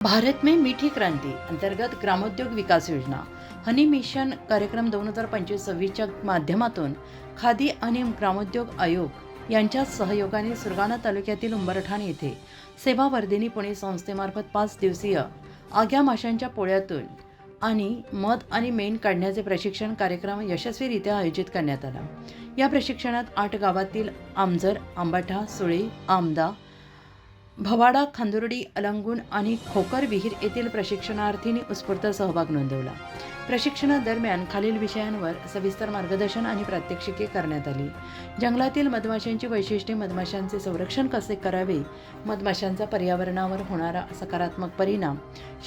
भारत में मीठी क्रांती अंतर्गत ग्रामोद्योग विकास योजना हनी मिशन कार्यक्रम 2025-26च्या माध्यमातून खादी आणि ग्रामोद्योग आयोग यांच्या सहयोगाने सुरगाणा तालुक्यातील उंबरठाण येथे सेवा वर्धिनी पुणे संस्थेमार्फत 5 दिवसीय आग्या माशांच्या पोळ्यातून आणि मध आणि मेण काढण्याचे प्रशिक्षण कार्यक्रम यशस्वीरित्या आयोजित करण्यात आला। या प्रशिक्षणात 8 गावातील आमजर, आंबाठा, सुळे, आमदा, भवाडा, खांदुर्डी, अलंगून आणि खोकर विहीर येथील प्रशिक्षणार्थींनी उत्स्फूर्त सहभाग नोंदवला। प्रशिक्षणादरम्यान खालील विषयांवर सविस्तर मार्गदर्शन आणि प्रात्यक्षिके करण्यात आली। जंगलातील मधमाशांची वैशिष्ट्ये, मधमाशांचे संरक्षण कसे करावे, मधमाशांचा पर्यावरणावर होणारा सकारात्मक परिणाम,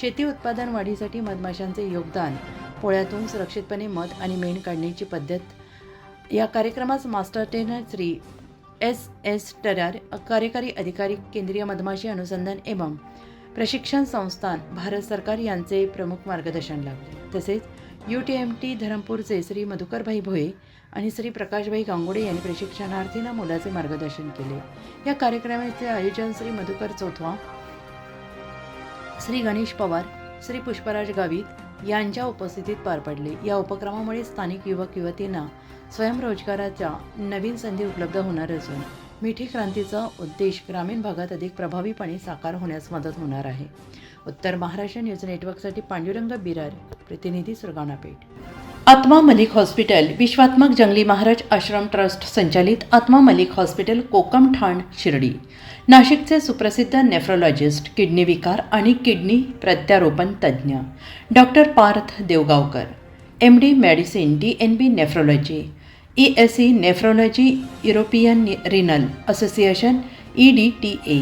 शेती उत्पादन वाढीसाठी मधमाशांचे योगदान, पोळ्यातून सुरक्षितपणे मध आणि मेण काढण्याची पद्धत। या कार्यक्रमास मास्टर ट्रेनर श्री एस टरार, कार्यकारी अधिकारी, केंद्रीय मधमाशी अनुसंधान एवं प्रशिक्षण संस्थान, भारत सरकार यांचे प्रमुख मार्गदर्शन लाभले। तसेच UTMT धरमपूरचे श्री मधुकरभाई भोये आणि श्री प्रकाशभाई गांगोडे यांनी प्रशिक्षणार्थींना मोलाचे मार्गदर्शन केले। या कार्यक्रमाचे आयोजन श्री मधुकर चौथवा, श्री गणेश पवार, श्री पुष्पराज गावित यांच्या उपस्थितीत पार पडले। या उपक्रमामुळे स्थानिक युवक युवतींना स्वयंरोजगाराच्या नवीन संधी उपलब्ध होणार असून मिठी क्रांतीचा उद्देश ग्रामीण भागात अधिक प्रभावीपणे साकार होण्यास मदत होणार आहे। उत्तर महाराष्ट्र न्यूज नेटवर्कसाठी पांडुरंग बिरार, प्रतिनिधी सुरगाणा पेठ। आत्मा मलिक हॉस्पिटल विश्वात्मक जंगली महाराज आश्रम ट्रस्ट संचालित आत्मा मलिक हॉस्पिटल, कोकमठाण, शिर्डी। नाशिकचे सुप्रसिद्ध नेफ्रोलॉजिस्ट, किडनी विकार आणि किडनी प्रत्यारोपण तज्ज्ञ doctor Parth Devgaonkar, MD medicine, DNB nephrology, ESE nephrology, European renal association EDTA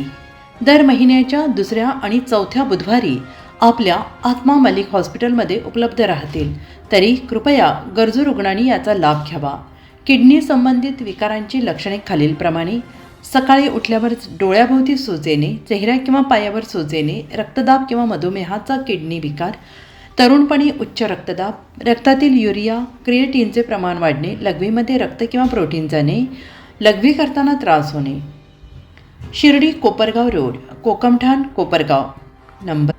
दर महिन्याच्या 2ऱ्या आणि 4थ्या बुधवारी आपल्या आत्मा मलिक हॉस्पिटलमध्ये उपलब्ध राहतील। तरी कृपया गरजू रुग्णांनी याचा लाभ घ्यावा। किडनी संबंधित विकारांची लक्षणे खालीलप्रमाणे: सकाळी उठल्यावर डोळ्याभोवती सूज येणे, चेहऱ्या किंवा पायावर सूज येणे, रक्तदाब किंवा मधुमेहाचा किडनी विकार, तरुणपणी उच्च रक्तदाब, रक्तातील युरिया क्रिएटिनचे प्रमाण वाढणे, लघवीमध्ये रक्त किंवा प्रोटीन जाणे, लघवी करताना त्रास होणे। शिर्डी कोपरगाव रोड, कोकमठाण, कोपरगाव। नंबर